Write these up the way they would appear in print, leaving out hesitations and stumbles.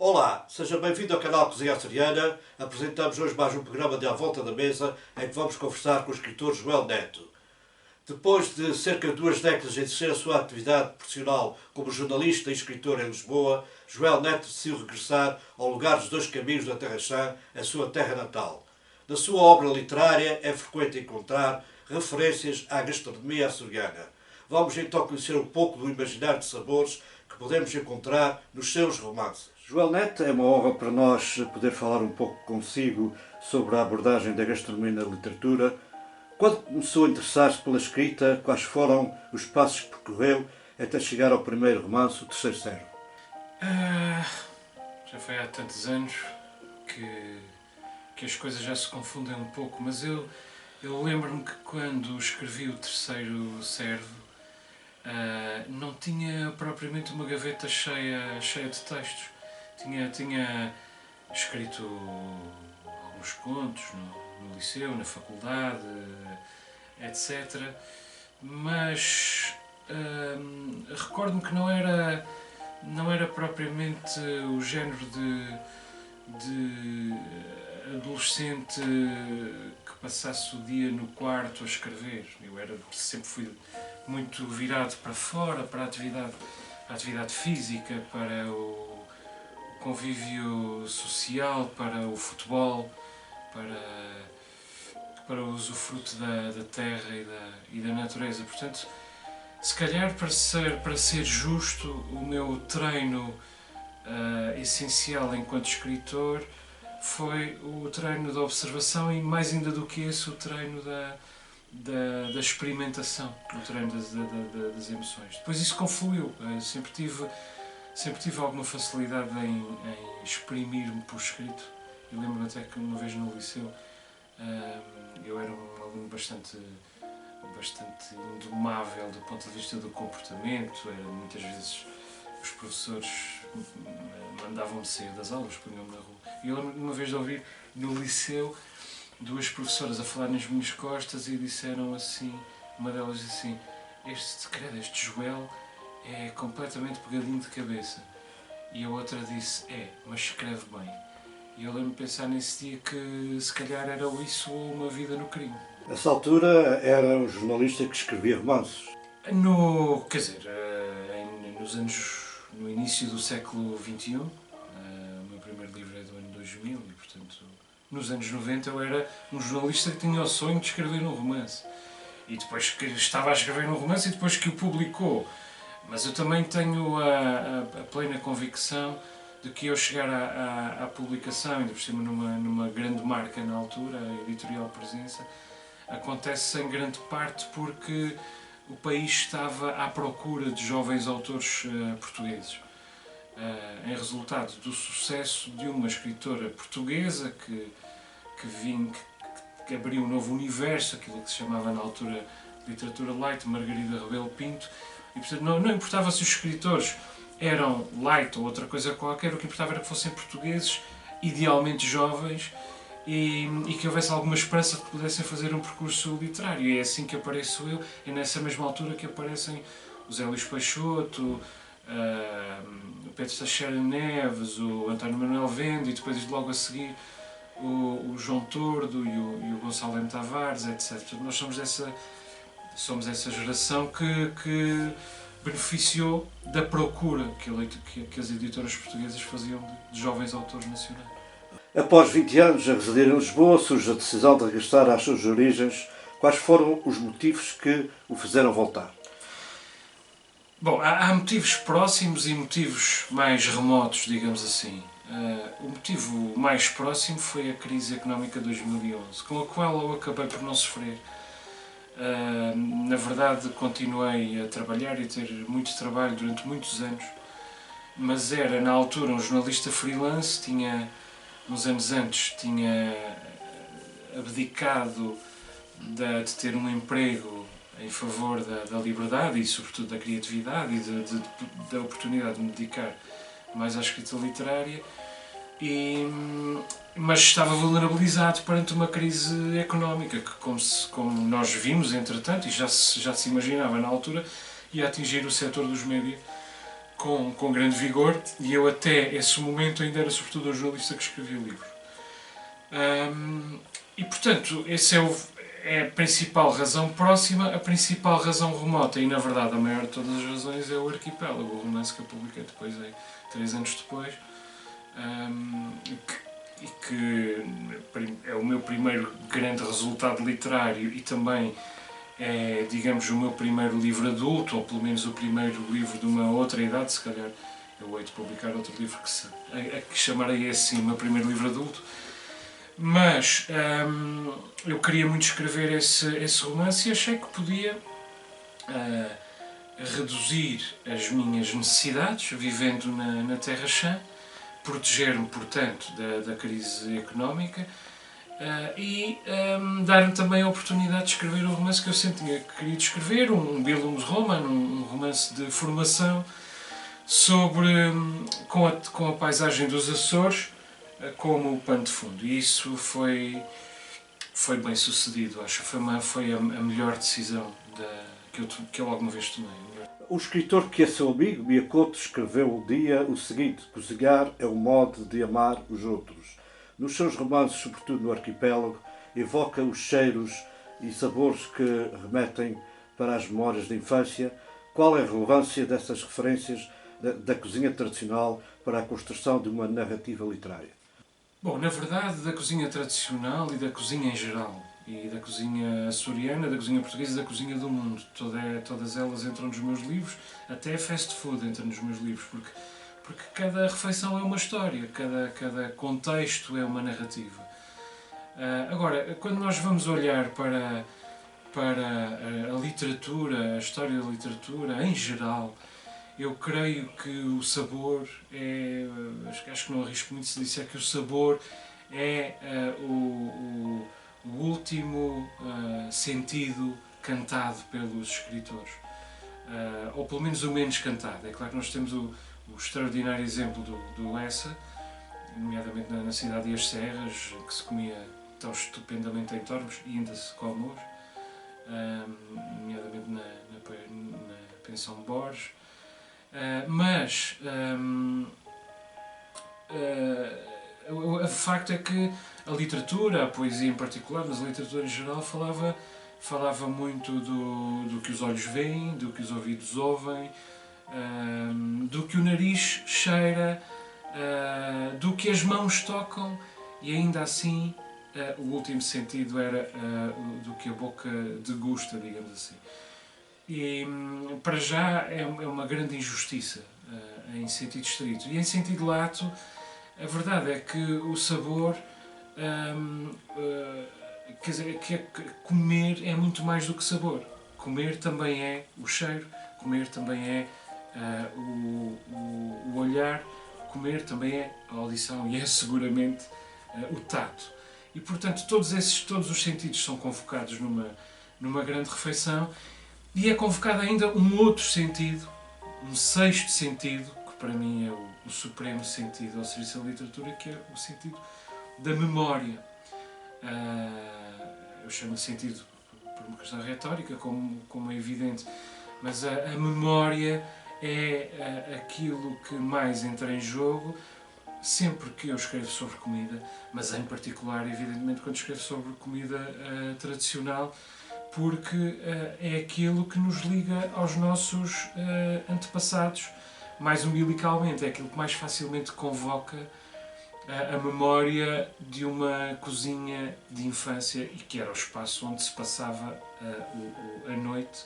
Olá, seja bem-vindo ao canal Cozinha Açoriana. Apresentamos hoje mais um programa de À Volta da Mesa em que vamos conversar com o escritor Joel Neto. Depois de cerca de 2 décadas em exercer a sua atividade profissional como jornalista e escritor em Lisboa, Joel Neto decidiu regressar ao lugar dos Dois Caminhos da Terra Chã, a sua terra natal. Na sua obra literária é frequente encontrar referências à gastronomia açoriana. Vamos então conhecer um pouco do imaginário de sabores que podemos encontrar nos seus romances. Joel Neto, é uma honra para nós poder falar um pouco consigo sobre a abordagem da gastronomia na literatura. Quando começou a interessar-se pela escrita, quais foram os passos que percorreu até chegar ao primeiro romance, O Terceiro Servo? Já foi há tantos anos que as coisas já se confundem um pouco, mas eu lembro-me que quando escrevi O Terceiro Servo, não tinha propriamente uma gaveta cheia de textos. Tinha escrito alguns contos no liceu, na faculdade, etc. Mas recordo-me que não era propriamente o género de adolescente que passasse o dia no quarto a escrever. Sempre fui muito virado para fora, para a atividade física, para o convívio social, para o futebol, para o usufruto da terra e da natureza. Portanto, se calhar, para ser justo, o meu treino essencial enquanto escritor foi o treino da observação e, mais ainda do que esse, o treino da experimentação, o treino das emoções. Depois isso confluiu. Sempre tive alguma facilidade em exprimir-me por escrito. Eu lembro-me até que uma vez no liceu eu era um aluno bastante indomável do ponto de vista do comportamento. Muitas vezes os professores mandavam-me sair das aulas, punham-me na rua. E eu lembro-me uma vez de ouvir no liceu duas professoras a falar nas minhas costas e disseram assim, uma delas disse assim: este Joel é completamente pegadinho de cabeça. E a outra disse: mas escreve bem. E eu lembro-me de pensar nesse dia que se calhar era isso ou uma vida no crime. Nessa altura era um jornalista que escrevia romances. No início do século XXI, o meu primeiro livro é do ano 2000 e, portanto, nos anos 90 eu era um jornalista que tinha o sonho de escrever um romance. E depois que estava a escrever um romance e depois que o publicou. Mas eu também tenho a plena convicção de que eu chegar à publicação, ainda por cima numa grande marca na altura, a Editorial Presença, acontece em grande parte porque o país estava à procura de jovens autores portugueses. Em resultado do sucesso de uma escritora portuguesa que abriu um novo universo, aquilo que se chamava na altura literatura light, Margarida Rebelo Pinto, e portanto não importava se os escritores eram light ou outra coisa qualquer, o que importava era que fossem portugueses, idealmente jovens, e que houvesse alguma esperança de que pudessem fazer um percurso literário. E é assim que apareço eu, é nessa mesma altura que aparecem o Zé Luís Peixoto, o Pedro Teixeira Neves, o António Manuel Vende, e depois logo a seguir o João Tordo e o Gonçalo M. Tavares, etc. Portanto, nós somos essa geração que beneficiou da procura que as editoras portuguesas faziam de jovens autores nacionais. Após 20 anos a residir em Lisboa, surge a decisão de regressar às suas origens. Quais foram os motivos que o fizeram voltar? Bom, há motivos próximos e motivos mais remotos, digamos assim. O motivo mais próximo foi a crise económica de 2011, com a qual eu acabei por não sofrer. Na verdade, continuei a trabalhar e a ter muito trabalho durante muitos anos, mas era na altura um jornalista freelance, uns anos antes tinha abdicado de ter um emprego em favor da liberdade e sobretudo da criatividade e da oportunidade de me dedicar mais à escrita literária, mas estava vulnerabilizado perante uma crise económica que, como nós vimos, entretanto, e já se imaginava na altura, ia atingir o setor dos média com grande vigor, e eu até esse momento ainda era sobretudo um jornalista que escrevia livros. E portanto, essa é a principal razão próxima. A principal razão remota, e na verdade a maior de todas as razões, é o Arquipélago, o romance que eu publiquei depois, 3 anos depois, e que é o meu primeiro grande resultado literário e também é, digamos, o meu primeiro livro adulto, ou pelo menos o primeiro livro de uma outra idade. Se calhar eu hei de publicar outro livro que chamarei assim o meu primeiro livro adulto. Mas eu queria muito escrever esse romance e achei que podia reduzir as minhas necessidades, vivendo na Terra Chã, proteger-me, portanto, da crise económica, e dar-me também a oportunidade de escrever o romance que eu sempre tinha querido escrever, um Bildungsroman, um romance de formação sobre, com a paisagem dos Açores como pano de fundo. E isso foi bem sucedido, acho. Foi a melhor decisão que eu alguma vez tomei. O escritor que é seu amigo, Mia Couto, escreveu um dia o seguinte: cozinhar é um modo de amar os outros. Nos seus romances, sobretudo no Arquipélago, evoca os cheiros e sabores que remetem para as memórias da infância. Qual é a relevância dessas referências da cozinha tradicional para a construção de uma narrativa literária? Bom, na verdade, da cozinha tradicional e da cozinha em geral, e da cozinha açoriana, da cozinha portuguesa e da cozinha do mundo, todas elas entram nos meus livros, até fast food entra nos meus livros, porque cada refeição é uma história, cada contexto é uma narrativa. Agora, quando nós vamos olhar para a literatura, a história da literatura em geral, eu creio que o sabor é... Acho que não arrisco muito se disser que o sabor é o último sentido cantado pelos escritores. Ou pelo menos o menos cantado. É claro que nós temos o extraordinário exemplo do Lessa, nomeadamente na cidade das Serras, que se comia tão estupendamente em Tormes, e ainda se come hoje, nomeadamente na Pensão Borges. Mas o facto é que a literatura, a poesia em particular, mas a literatura em geral falava muito do que os olhos veem, do que os ouvidos ouvem, do que o nariz cheira, do que as mãos tocam, e ainda assim o último sentido era do que a boca degusta, digamos assim. E para já é uma grande injustiça em sentido estrito. E em sentido lato, a verdade é que o sabor, quer dizer, que comer é muito mais do que sabor. Comer também é o cheiro, comer também é o olhar, comer também é a audição e é seguramente o tato. E portanto todos os sentidos são convocados numa grande refeição. E é convocado ainda um outro sentido, um sexto sentido, que para mim é o supremo sentido ao serviço da literatura, que é o sentido da memória. Eu chamo de sentido por uma questão retórica, como é evidente, mas a memória é aquilo que mais entra em jogo sempre que eu escrevo sobre comida, mas em particular, evidentemente, quando escrevo sobre comida tradicional, porque é aquilo que nos liga aos nossos antepassados, mais umbilicalmente, é aquilo que mais facilmente convoca a memória de uma cozinha de infância, e que era o espaço onde se passava a noite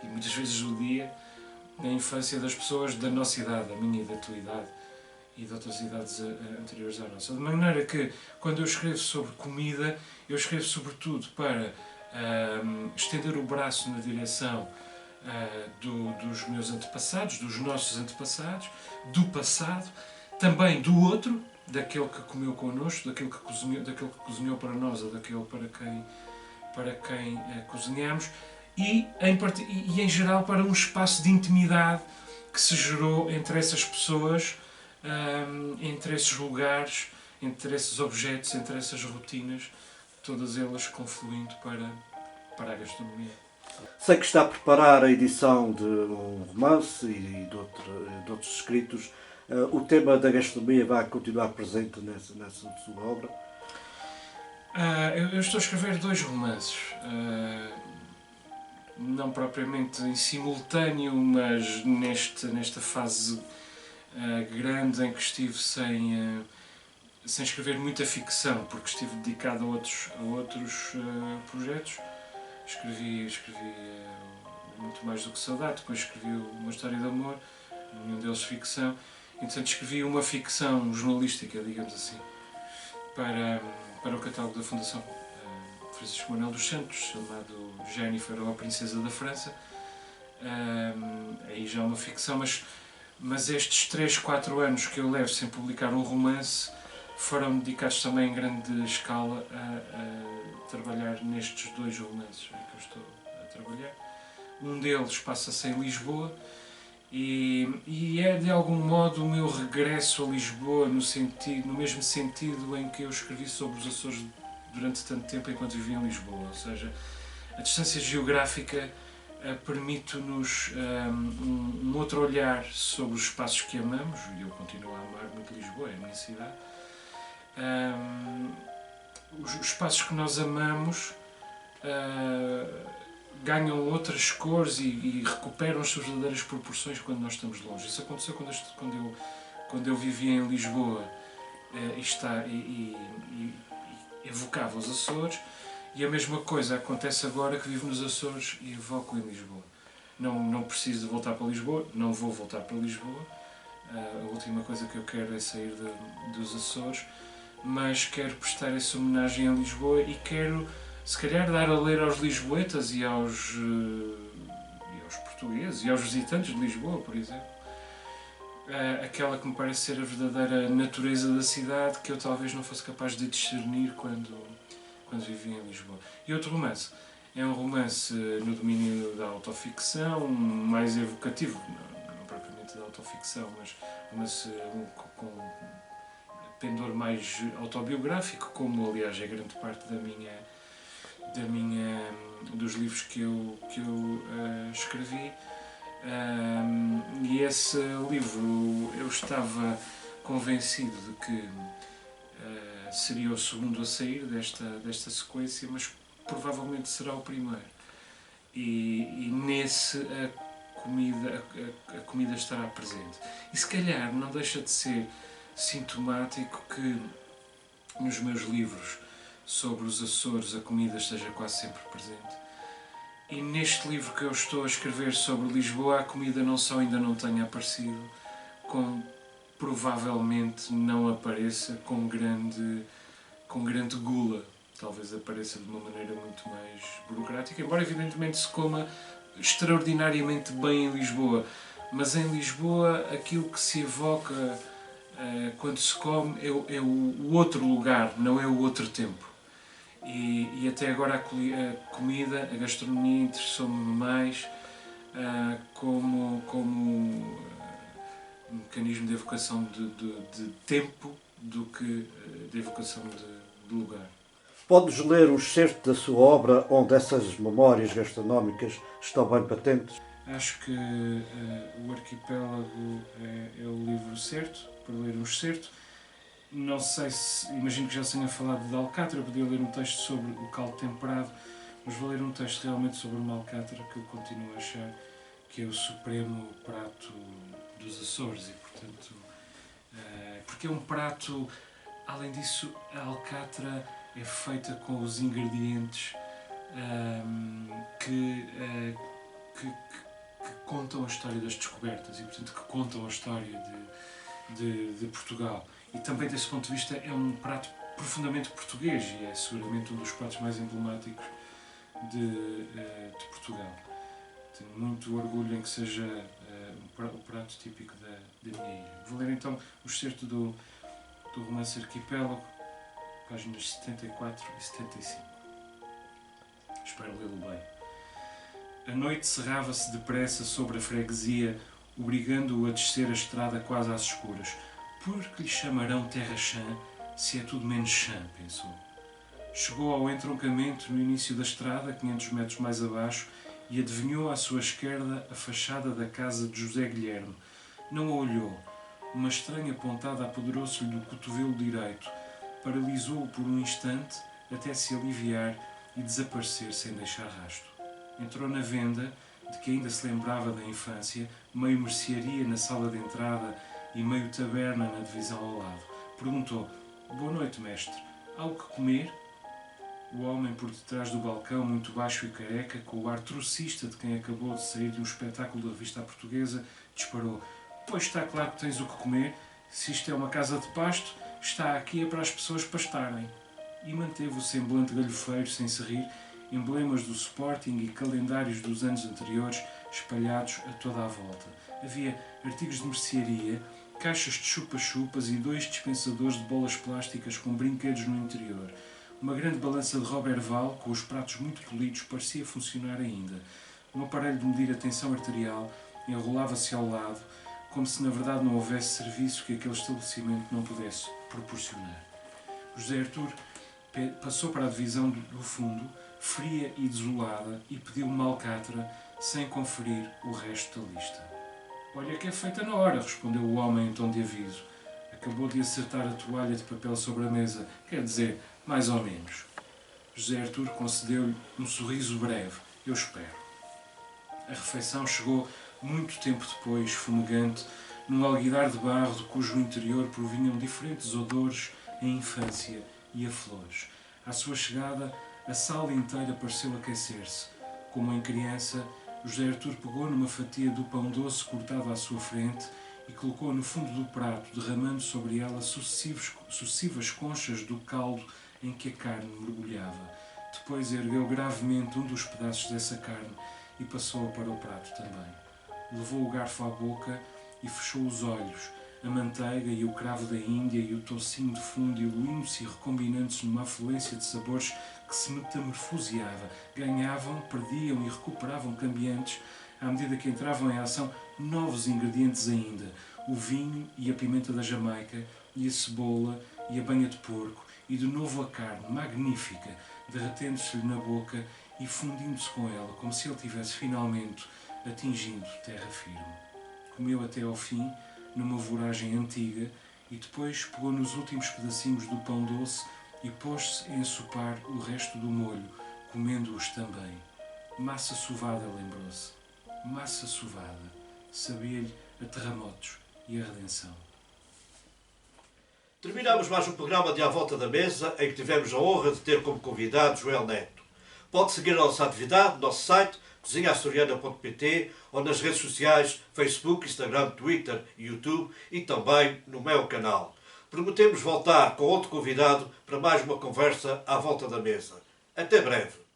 e muitas vezes o dia na infância das pessoas da nossa idade, a minha e da tua idade e de outras idades anteriores à nossa. De maneira que, quando eu escrevo sobre comida, eu escrevo sobretudo para estender o braço na direção dos meus antepassados, dos nossos antepassados, do passado, também do outro, daquele que comeu connosco, daquele que cozinhou para nós, ou daquele para quem cozinhamos, e em geral para um espaço de intimidade que se gerou entre essas pessoas, entre esses lugares, entre esses objetos, entre essas rotinas, todas elas confluindo para a gastronomia. Sei que está a preparar a edição de um romance e de outros escritos. O tema da gastronomia vai continuar presente nessa sua obra? Eu estou a escrever 2 romances. Não propriamente em simultâneo, mas nesta fase grande em que estive sem escrever muita ficção, porque estive dedicado a outros projetos. Escrevi Muito Mais do que Saudade, depois escrevi Uma História de Amor, nenhum deles ficção. Entretanto, escrevi uma ficção jornalística, digamos assim, para o catálogo da Fundação Francisco Manuel dos Santos, chamado Jennifer ou a Princesa da França. Aí já é uma ficção, mas estes 3-4 anos que eu levo sem publicar um romance foram dedicados também em grande escala a trabalhar nestes 2 romances em que eu estou a trabalhar. Um deles passa-se em Lisboa e é de algum modo o meu regresso a Lisboa no mesmo sentido em que eu escrevi sobre os Açores durante tanto tempo enquanto vivi em Lisboa. Ou seja, a distância geográfica permite-nos um outro olhar sobre os espaços que amamos, e eu continuo a amar muito Lisboa, é a minha cidade. Os espaços que nós amamos ganham outras cores e recuperam as suas verdadeiras proporções quando nós estamos longe. Isso aconteceu quando eu vivia em Lisboa e evocava os Açores, e a mesma coisa acontece agora que vivo nos Açores e evoco em Lisboa. Não preciso de voltar para Lisboa, não vou voltar para Lisboa. A última coisa que eu quero é sair dos Açores, mas quero prestar essa homenagem a Lisboa e quero, se calhar, dar a ler aos lisboetas e aos portugueses e aos visitantes de Lisboa, por exemplo, aquela que me parece ser a verdadeira natureza da cidade, que eu talvez não fosse capaz de discernir quando vivia em Lisboa. E outro romance é um romance no domínio da autoficção, mais evocativo, não propriamente da autoficção, mas um romance com pendor mais autobiográfico, como aliás é grande parte dos livros que eu escrevi. E esse livro eu estava convencido de que seria o segundo a sair desta sequência, mas provavelmente será o primeiro. E nesse a comida estará presente. E se calhar não deixa de ser sintomático que nos meus livros sobre os Açores a comida esteja quase sempre presente. E neste livro que eu estou a escrever sobre Lisboa, a comida não só ainda não tenha aparecido, como provavelmente não apareça com grande gula. Talvez apareça de uma maneira muito mais burocrática, embora evidentemente se coma extraordinariamente bem em Lisboa. Mas em Lisboa aquilo que se evoca quando se come é o outro lugar, não é o outro tempo. E até agora a comida, a gastronomia interessou-me mais como um mecanismo de evocação de tempo do que de evocação de lugar. Pode-nos ler um excerto da sua obra onde essas memórias gastronómicas estão bem patentes? Acho que o Arquipélago é o livro certo para ler um excerto. Não sei se, imagino que já tenha falado de alcatra, eu podia ler um texto sobre o caldo temperado, mas vou ler um texto realmente sobre uma alcatra que eu continuo a achar que é o supremo prato dos Açores e, portanto, porque é um prato, além disso, a alcatra é feita com os ingredientes que contam a história das descobertas e, portanto, que contam a história de Portugal. E também, desse ponto de vista, é um prato profundamente português e é seguramente um dos pratos mais emblemáticos de Portugal. Tenho muito orgulho em que seja o prato típico da minha ilha. Vou ler então o excerto do romance Arquipélago, páginas 74 e 75. Espero lê-lo bem. A noite cerrava-se depressa sobre a freguesia, obrigando-o a descer a estrada quase às escuras. Por que lhe chamarão terra chã, se é tudo menos chã, pensou. Chegou ao entroncamento no início da estrada, 500 metros mais abaixo, e adivinhou à sua esquerda a fachada da casa de José Guilherme. Não a olhou. Uma estranha pontada apoderou-se-lhe do cotovelo direito, paralisou-o por um instante até se aliviar e desaparecer sem deixar rasto. Entrou na venda, de que ainda se lembrava da infância, meio mercearia na sala de entrada e meio taberna na divisão ao lado. Perguntou: "Boa noite, mestre. Há o que comer?" O homem por detrás do balcão, muito baixo e careca, com o ar trocista de quem acabou de sair de um espetáculo da revista portuguesa, disparou: "Pois está claro que tens o que comer. Se isto é uma casa de pasto, está aqui é para as pessoas pastarem." E manteve o semblante galhofeiro, sem se rir, emblemas do Sporting e calendários dos anos anteriores espalhados a toda a volta. Havia artigos de mercearia, caixas de chupa-chupas e 2 dispensadores de bolas plásticas com brinquedos no interior. Uma grande balança de Roberval, com os pratos muito polidos, parecia funcionar ainda. Um aparelho de medir a tensão arterial enrolava-se ao lado, como se na verdade não houvesse serviço que aquele estabelecimento não pudesse proporcionar. José Artur passou para a divisão do fundo, fria e desolada, e pediu uma alcatra, sem conferir o resto da lista. "Olha que é feita na hora", respondeu o homem em tom de aviso. Acabou de acertar a toalha de papel sobre a mesa, quer dizer, mais ou menos. José Artur concedeu-lhe um sorriso breve. "Eu espero." A refeição chegou muito tempo depois, fumegante, num alguidar de barro de cujo interior provinham diferentes odores em infância e a flores. À sua chegada, a sala inteira pareceu aquecer-se. Como em criança, José Artur pegou numa fatia do pão doce cortado à sua frente e colocou no fundo do prato, derramando sobre ela sucessivas conchas do caldo em que a carne mergulhava. Depois ergueu gravemente um dos pedaços dessa carne e passou-a para o prato também. Levou o garfo à boca e fechou os olhos. A manteiga e o cravo da Índia e o toucinho de fundo diluindo-se e recombinando-se numa afluência de sabores que se metamorfoseava. Ganhavam, perdiam e recuperavam cambiantes à medida que entravam em ação novos ingredientes ainda. O vinho e a pimenta da Jamaica, e a cebola e a banha de porco, e de novo a carne, magnífica, derretendo-se-lhe na boca e fundindo-se com ela, como se ele tivesse finalmente atingindo terra firme. Comeu até ao fim, numa voragem antiga, e depois pegou nos últimos pedacinhos do pão doce e pôs-se a ensopar o resto do molho, comendo-os também. Massa sovada, lembrou-se. Massa sovada. Sabia-lhe a terremotos e a redenção. Terminamos mais um programa de À Volta da Mesa, em que tivemos a honra de ter como convidado Joel Neto. Pode seguir a nossa atividade no nosso site cozinhaçoriana.pt ou nas redes sociais Facebook, Instagram, Twitter e YouTube, e também no meu canal. Prometemos voltar com outro convidado para mais uma conversa à volta da mesa. Até breve.